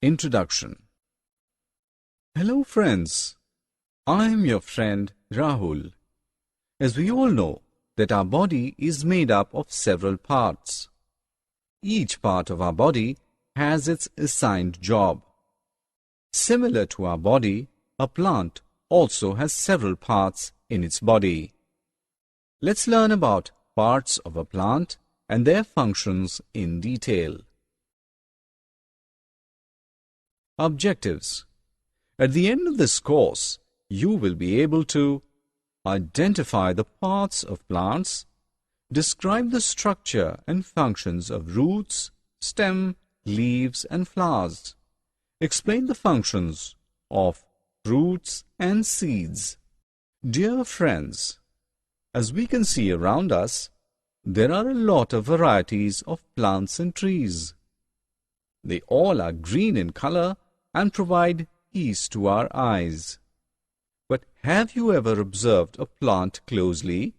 Introduction. Hello friends, I am your friend Rahul. As we all know that our body is made up of several parts. Each part of our body has its assigned job. Similar to our body, a plant also has several parts in its body. Let's learn about parts of a plant and their functions in detail. Objectives. At the end of this course, you will be able to identify the parts of plants, describe the structure and functions of roots, stem, leaves and flowers, explain the functions of fruits and seeds. Dear friends, as we can see around us, there are a lot of varieties of plants and trees. They all are green in color and provide peace to our eyes. But have you ever observed a plant closely?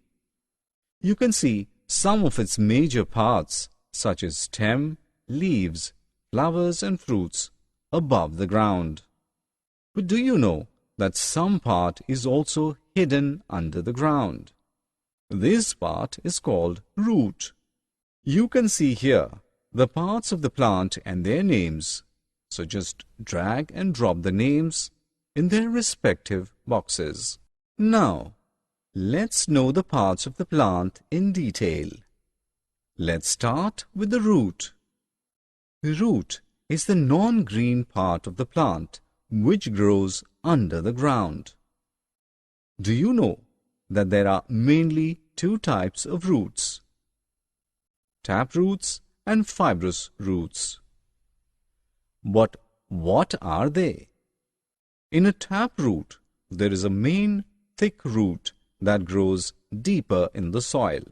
You can see some of its major parts, such as stem, leaves, flowers and fruits, above the ground. But do you know that some part is also hidden under the ground? This part is called root. You can see here the parts of the plant and their names. So just drag and drop the names in their respective boxes. Now, let's know the parts of the plant in detail. Let's start with the root. The root is the non-green part of the plant which grows under the ground. Do you know that there are mainly two types of roots? Tap roots and fibrous roots. But what are they? In a tap root, there is a main thick root that grows deeper in the soil.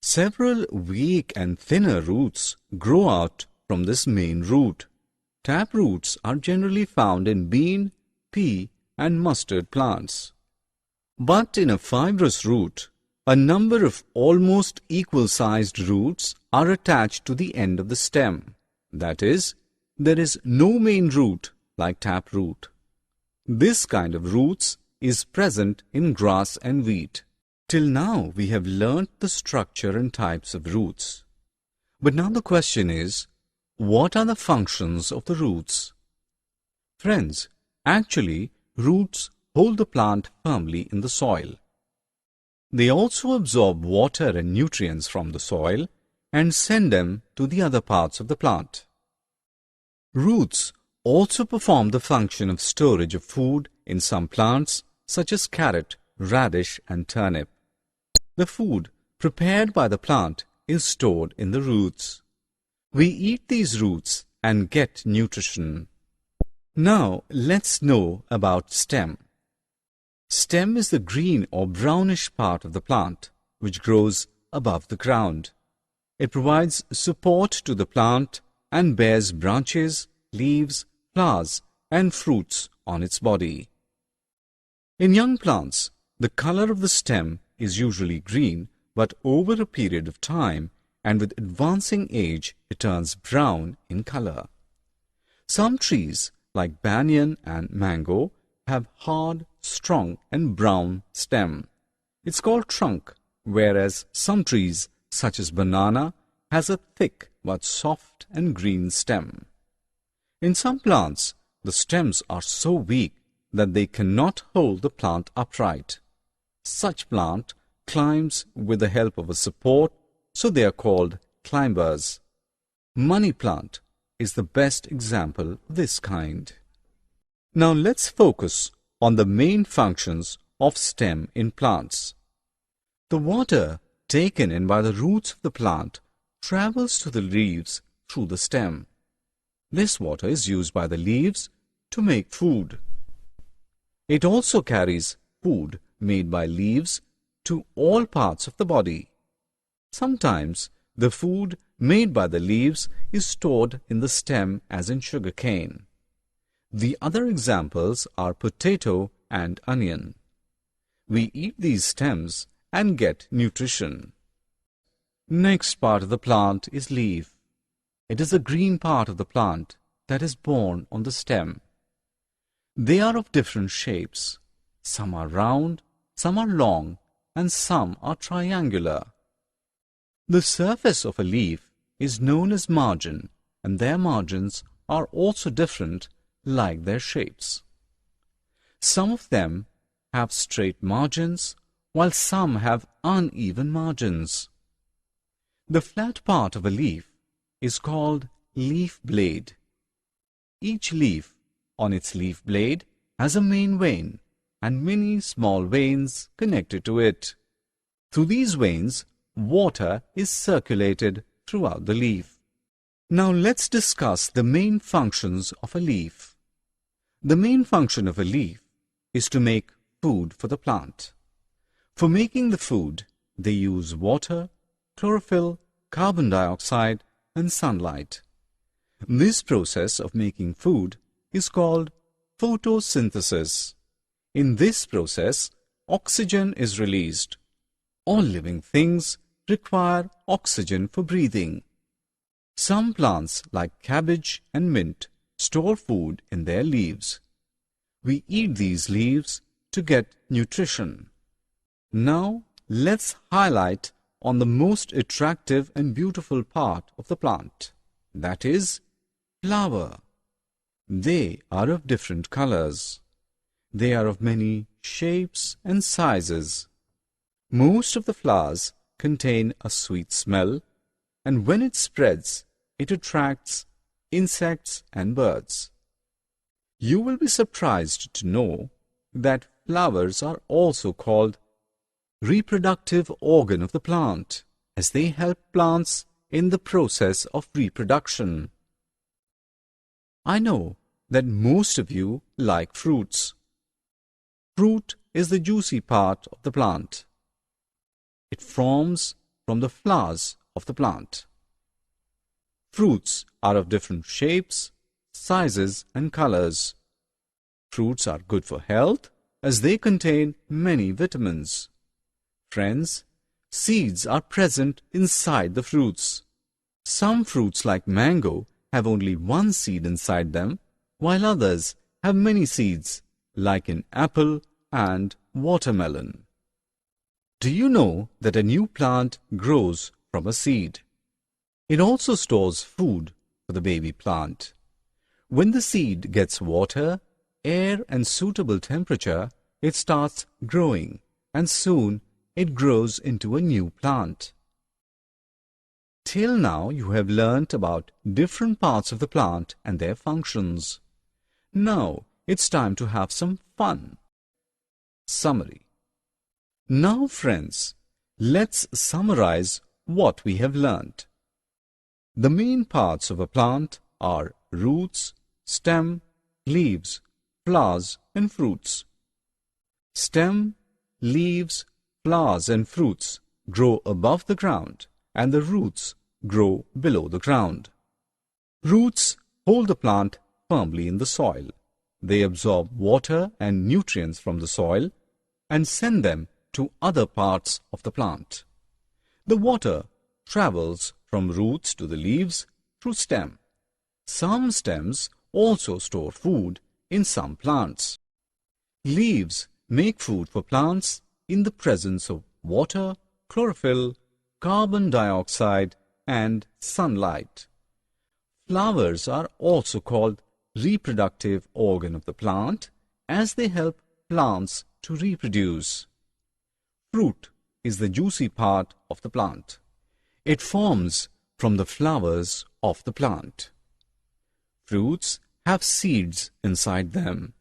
Several weak and thinner roots grow out from this main root. Tap roots are generally found in bean, pea and mustard plants. But in a fibrous root, a number of almost equal-sized roots are attached to the end of the stem. That is, there is no main root like tap root. This kind of roots is present in grass and wheat. Till now we have learnt the structure and types of roots. But now the question is, what are the functions of the roots? Friends, actually roots hold the plant firmly in the soil. They also absorb water and nutrients from the soil and send them to the other parts of the plant. Roots also perform the function of storage of food in some plants such as carrot, radish and turnip. The food prepared by the plant is stored in the roots. We eat these roots and get nutrition. Now let's know about stem. Stem is the green or brownish part of the plant which grows above the ground. It provides support to the plant and bears branches, leaves, flowers and fruits on its body. In young plants, the color of the stem is usually green, but over a period of time and with advancing age it turns brown in color. Some trees like banyan and mango have hard, strong and brown stem. It's called trunk, whereas some trees such as banana has a thick but soft and green stem. In some plants, the stems are so weak that they cannot hold the plant upright. Such plant climbs with the help of a support, so they are called climbers. Money plant is the best example of this kind. Now let's focus on the main functions of stem in plants. The water taken in by the roots of the plant travels to the leaves through the stem. This water is used by the leaves to make food. It also carries food made by leaves to all parts of the body. Sometimes the food made by the leaves is stored in the stem as in sugar cane. The other examples are potato and onion. We eat these stems and get nutrition. Next part of the plant is leaf. It is the green part of the plant that is born on the stem. They are of different shapes. Some are round, some are long, and some are triangular. The surface of a leaf is known as margin, and their margins are also different, like their shapes. Some of them have straight margins, while some have uneven margins. The flat part of a leaf is called leaf blade. Each leaf on its leaf blade has a main vein and many small veins connected to it. Through these veins, water is circulated throughout the leaf. Now let's discuss the main functions of a leaf. The main function of a leaf is to make food for the plant. For making the food, they use water, chlorophyll, carbon dioxide, and sunlight. This process of making food is called photosynthesis. In this process, oxygen is released. All living things require oxygen for breathing. Some plants, like cabbage and mint, store food in their leaves. We eat these leaves to get nutrition. Now, let's highlight on the most attractive and beautiful part of the plant, that is, flower. They are of different colors. They are of many shapes and sizes. Most of the flowers contain a sweet smell, and when it spreads, it attracts insects and birds. You will be surprised to know that flowers are also called reproductive organ of the plant, as they help plants in the process of reproduction. I know that most of you like fruits. Fruit is the juicy part of the plant. It forms from the flowers of the plant. Fruits are of different shapes, sizes, and colors. Fruits are good for health as they contain many vitamins. Friends, seeds are present inside the fruits. Some fruits like mango have only one seed inside them, while others have many seeds, like in apple and watermelon. Do you know that a new plant grows from a seed? It also stores food for the baby plant. When the seed gets water, air, and suitable temperature, it starts growing, and soon it grows into a new plant. Till now you have learnt about different parts of the plant and their functions. Now it's time to have some fun. Summary. Now friends, let's summarize what we have learnt. The main parts of a plant are roots, stem, leaves, flowers, and fruits. Stem, leaves, flowers, and fruits grow above the ground, and the roots grow below the ground. Roots hold the plant firmly in the soil. They absorb water and nutrients from the soil and send them to other parts of the plant. The water travels from roots to the leaves through stem. Some stems also store food in some plants. Leaves make food for plants in the presence of water, chlorophyll, carbon dioxide, and sunlight. Flowers are also called reproductive organ of the plant, as they help plants to reproduce. Fruit is the juicy part of the plant. It forms from the flowers of the plant. Fruits have seeds inside them.